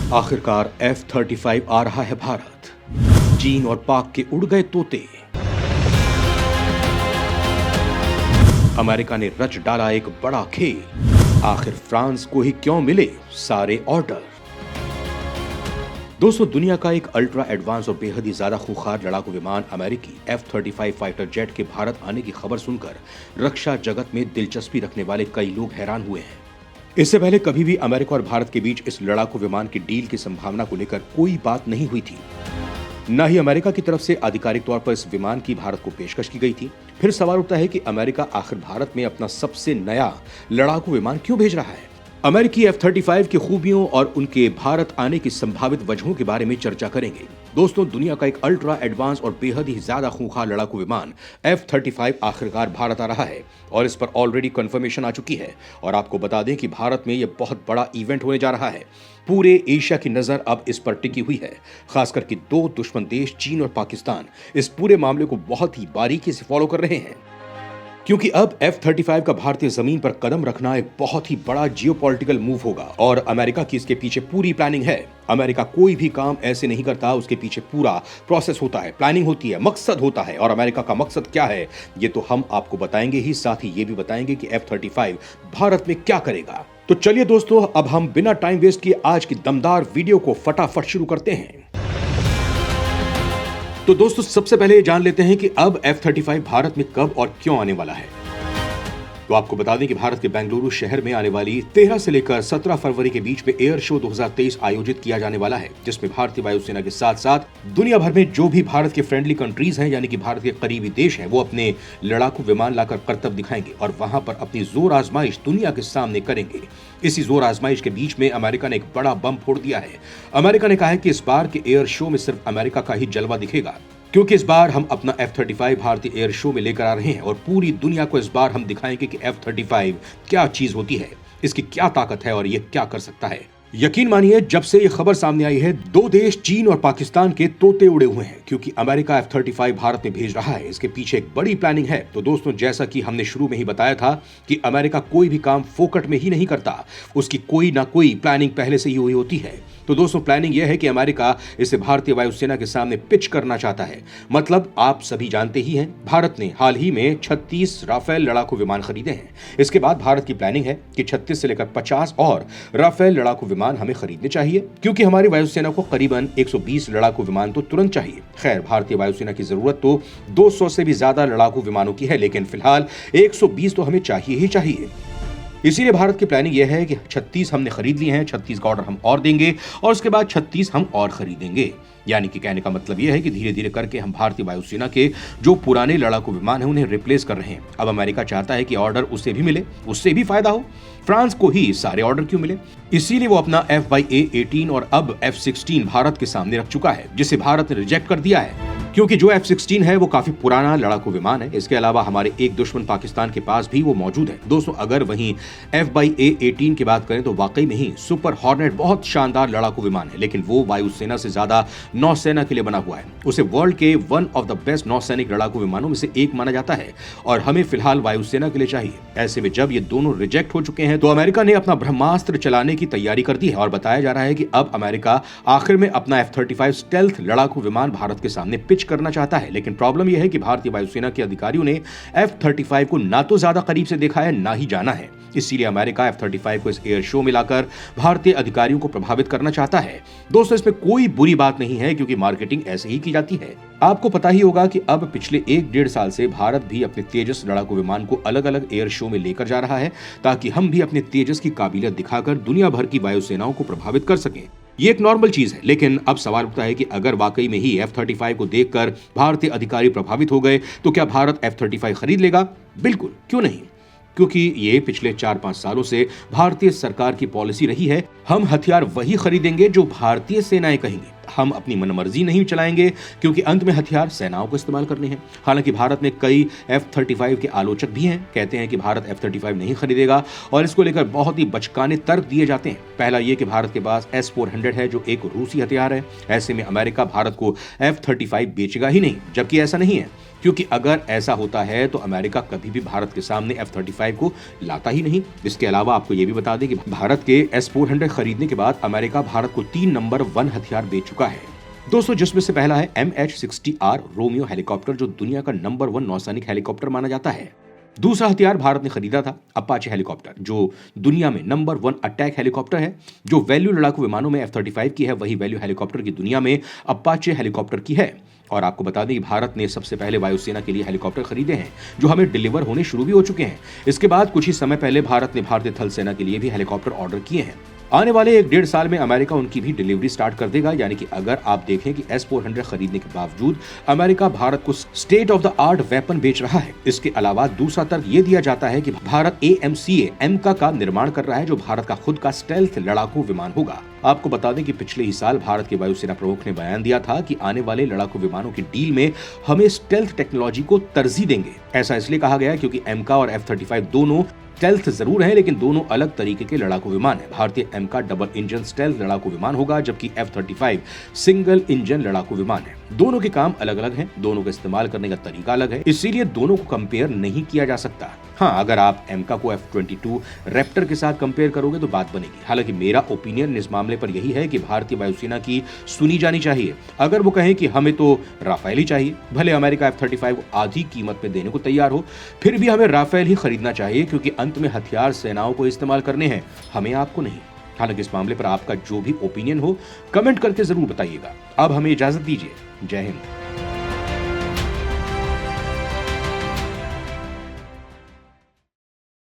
आखिरकार F-35 आ रहा है भारत। चीन और पाक के उड़ गए तोते। अमेरिका ने रच डाला एक बड़ा खेल। आखिर फ्रांस को ही क्यों मिले सारे ऑर्डर। दोस्तों, दुनिया का एक अल्ट्रा एडवांस और बेहद ही ज्यादा खूंखार लड़ाकू विमान अमेरिकी F-35 फाइटर जेट के भारत आने की खबर सुनकर रक्षा जगत में दिलचस्पी रखने वाले कई लोग हैरान हुए हैं। इससे पहले कभी भी अमेरिका और भारत के बीच इस लड़ाकू विमान की डील की संभावना को लेकर कोई बात नहीं हुई थी। न ही अमेरिका की तरफ से आधिकारिक तौर पर इस विमान की भारत को पेशकश की गई थी। फिर सवाल उठता है कि अमेरिका आखिर भारत में अपना सबसे नया लड़ाकू विमान क्यों भेज रहा है। अमेरिकी F-35 की खूबियों और उनके भारत आने की संभावित वजहों के बारे में चर्चा करेंगे। दोस्तों, दुनिया का एक अल्ट्रा एडवांस और बेहद ही ज्यादा खूंखार लड़ाकू विमान F-35 आखिरकार भारत आ रहा है और इस पर ऑलरेडी कंफर्मेशन आ चुकी है। और आपको बता दें कि भारत में यह बहुत बड़ा इवेंट होने जा रहा है। पूरे एशिया की नजर अब इस पर टिकी हुई है। खासकर कि दो दुश्मन देश चीन और पाकिस्तान इस पूरे मामले को बहुत ही बारीकी से फॉलो कर रहे हैं, क्योंकि अब F-35 का भारतीय जमीन पर कदम रखना एक बहुत ही बड़ा जियोपॉलिटिकल मूव होगा और अमेरिका की इसके पीछे पूरी प्लानिंग है। अमेरिका कोई भी काम ऐसे नहीं करता, उसके पीछे पूरा प्रोसेस होता है, प्लानिंग होती है, मकसद होता है। और अमेरिका का मकसद क्या है ये तो हम आपको बताएंगे ही, साथ ही ये भी बताएंगे कि F-35 भारत में क्या करेगा। तो चलिए दोस्तों, अब हम बिना टाइम वेस्ट किए आज की दमदार वीडियो को फटाफट शुरू करते हैं। तो दोस्तों, सबसे पहले जान लेते हैं कि अब F-35 भारत में कब और क्यों आने वाला है। तो आपको बता दें कि भारत के बेंगलुरु शहर में आने वाली 13 से लेकर 17 फरवरी के बीच में एयर शो 2023 आयोजित किया जाने वाला है, जिसमें भारतीय वायुसेना के साथ साथ दुनिया भर में जो भी भारत के फ्रेंडली कंट्रीज हैं, यानी कि भारत के करीबी देश हैं, वो अपने लड़ाकू विमान लाकर करतब दिखाएंगे और वहां पर अपनी जोर आजमाइश दुनिया के सामने करेंगे। इसी जोर आजमाइश के बीच में अमेरिका ने एक बड़ा बम फोड़ दिया है। अमेरिका ने कहा है कि इस बार के एयर शो में सिर्फ अमेरिका का ही जलवा दिखेगा, क्योंकि इस बार हम अपना F-35 भारतीय एयर शो में लेकर आ रहे हैं और पूरी दुनिया को इस बार हम दिखाएंगे कि F-35 क्या चीज होती है, इसकी क्या ताकत है और ये क्या कर सकता है। यकीन मानिए, जब से ये खबर सामने आई है, दो देश चीन और पाकिस्तान के तोते उड़े हुए हैं, क्योंकि अमेरिका F-35 भारत में भेज रहा है। इसके पीछे एक बड़ी प्लानिंग है। तो दोस्तों, जैसा कि हमने शुरू में ही बताया था कि अमेरिका कोई भी काम फोकट में ही नहीं करता, उसकी कोई ना कोई प्लानिंग पहले से ही हुई होती है। तो दोस्तों, प्लानिंग यह है कि अमेरिका इसे भारतीय वायुसेना के सामने पिच करना चाहता है। मतलब आप सभी जानते ही हैं, भारत ने हाल ही में 36 राफेल लड़ाकू विमान खरीदे हैं। इसके बाद भारत की प्लानिंग है कि 36 से लेकर 50 और राफेल लड़ाकू विमान हमें खरीदने चाहिए, क्योंकि हमारी वायुसेना को करीबन 120 लड़ाकू विमान तो तुरंत चाहिए। खैर, भारतीय वायुसेना की जरूरत तो 200 से भी ज्यादा लड़ाकू विमानों की है, लेकिन फिलहाल 120 तो हमें चाहिए ही चाहिए। इसीलिए भारत की प्लानिंग यह है कि 36 हमने खरीद लिए हैं, 36 का ऑर्डर हम और देंगे और उसके बाद 36 हम और खरीदेंगे। यानी कि कहने का मतलब यह है कि धीरे धीरे करके हम भारतीय वायुसेना के जो पुराने लड़ाकू विमान हैं उन्हें रिप्लेस कर रहे हैं। अब अमेरिका चाहता है कि ऑर्डर उसे भी मिले, उससे भी फायदा हो। फ्रांस को ही सारे ऑर्डर क्यों मिले, इसीलिए वो अपना F/A-18 और अब F-16 भारत के सामने रख चुका है, जिसे भारत ने रिजेक्ट कर दिया है, क्योंकि जो F-16 है वो काफी पुराना लड़ाकू विमान है। इसके अलावा हमारे एक दुश्मन पाकिस्तान के पास भी वो मौजूद है। दोस्तों, अगर वहीं F/A-18 की बात करें तो वाकई में ही सुपर हॉर्नेट बहुत शानदार लड़ाकू विमान है, लेकिन वो वायुसेना से ज्यादा नौसेना के लिए बना हुआ है। उसे वर्ल्ड के वन ऑफ द बेस्ट नौसैनिक लड़ाकू विमानों में से एक माना जाता है और हमें फिलहाल वायुसेना के लिए चाहिए। ऐसे में जब ये दोनों रिजेक्ट हो चुके हैं तो अमेरिका ने अपना ब्रह्मास्त्र चलाने की तैयारी कर दी है और बताया जा रहा है कि अब अमेरिका आखिर में अपना F-35 स्टेल्थ लड़ाकू विमान भारत के सामने पिच करना चाहता है। लेकिन प्रॉब्लम यह है कि भारतीय वायुसेना के अधिकारियों ने F-35 को ना तो ज्यादा करीब से देखा है, ना ही जाना है। इसीलिए अमेरिका F-35 को इस एयर शो में लाकर भारतीय अधिकारियों को प्रभावित करना चाहता है। दोस्तों, इसमें कोई बुरी बात नहीं है, क्योंकि मार्केटिंग ऐसे ही की जाती है। आपको पता ही होगा कि अब पिछले 1-1.5 साल से भारत भी अपने तेजस लड़ाकू विमान को अलग अलग एयर शो में लेकर जा रहा है, ताकि हम भी अपने तेजस की काबिलियत दिखाकर दुनिया भर की वायुसेनाओं को प्रभावित कर सकें। ये एक नॉर्मल चीज है, लेकिन अब सवाल उठता है कि अगर वाकई में ही F-35 को देखकर भारतीय अधिकारी प्रभावित हो गए तो क्या भारत F-35 खरीद लेगा? बिल्कुल, क्यों नहीं, क्योंकि ये पिछले 4-5 सालों से भारतीय सरकार की पॉलिसी रही है। हम हथियार वही खरीदेंगे जो भारतीय सेनाएं कहेंगी। हम अपनी मनमर्जी नहीं चलाएंगे क्योंकि अंत में हथियार सेनाओं को इस्तेमाल करने हैं। हालांकि भारत में कई F-35 के आलोचक भी हैं, कहते हैं कि भारत F-35 नहीं खरीदेगा और इसको लेकर बहुत ही बचकाने तर्क दिए जाते हैं। पहला ये कि भारत के पास S-400 है जो एक रूसी हथियार है, ऐसे में अमेरिका भारत को F-35 बेचेगा ही नहीं, जबकि ऐसा नहीं है, क्योंकि अगर ऐसा होता है तो अमेरिका कभी भी भारत के सामने F-35 को लाता ही नहीं। इसके अलावा आपको यह भी बता दें कि भारत के S-400 खरीदने के बाद अमेरिका भारत को 3 नंबर 1 हथियार बेच चुका है दोस्तों, जिसमें से पहला है MH-60R रोमियो हेलीकॉप्टर, जो दुनिया का नंबर 1 नौसैनिक हेलीकॉप्टर माना जाता है। दूसरा हथियार भारत ने खरीदा था अपाचे हेलीकॉप्टर, जो दुनिया में नंबर 1 अटैक हेलीकॉप्टर है। जो वैल्यू लड़ाकू विमानों में F-35 की है, वही वैल्यू हेलीकॉप्टर की दुनिया में अपाचे हेलीकॉप्टर की है। और आपको बता दें कि भारत ने सबसे पहले वायुसेना के लिए हेलीकॉप्टर खरीदे हैं, जो हमें डिलीवर होने शुरू भी हो चुके हैं। इसके बाद कुछ ही समय पहले भारत ने भारतीय थल सेना के लिए भी हेलीकॉप्टर ऑर्डर किए हैं। आने वाले 1-1.5 साल में अमेरिका उनकी भी डिलीवरी स्टार्ट कर देगा। यानी कि अगर आप देखें कि S-400 खरीदने के बावजूद अमेरिका भारत को state of the art weapon बेच रहा है। इसके अलावा दूसरा तर्क ये दिया जाता है कि भारत AMCA का निर्माण कर रहा है, जो भारत का खुद का स्टेल्थ लड़ाकू विमान होगा। आपको बता दें कि पिछले ही साल भारत के वायुसेना प्रमुख ने बयान दिया था कि आने वाले लड़ाकू विमानों की डील में हमें स्टेल्थ टेक्नोलॉजी को तरजीह देंगे। ऐसा इसलिए कहा गया क्योंकि एमका और F-35 दोनों स्टेल्थ जरूर है, लेकिन दोनों अलग तरीके के लड़ाकू विमान है। भारतीय एमका डबल इंजन स्टेल्थ लड़ाकू विमान होगा, जबकि F-35 सिंगल इंजन लड़ाकू विमान है। दोनों के काम अलग अलग हैं, दोनों का इस्तेमाल करने का तरीका अलग है, इसीलिए दोनों को कंपेयर नहीं किया जा सकता। हाँ, अगर आप एमका को F-22 रैप्टर के साथ कंपेयर करोगे तो बात बनेगी। हालांकि मेरा ओपिनियन इस मामले पर यही है कि भारतीय वायुसेना की सुनी जानी चाहिए। अगर वो कहें कि हमें तो राफेल ही चाहिए, भले अमेरिका F-35 को आधी कीमत पे देने को तैयार हो, फिर भी हमें राफेल ही खरीदना चाहिए, क्योंकि अंत में हथियार सेनाओं को इस्तेमाल करने हैं, हमें आपको नहीं। हालांकि इस मामले पर आपका जो भी ओपिनियन हो कमेंट करके जरूर बताइएगा। अब हमें इजाजत दीजिए। जय हिंद।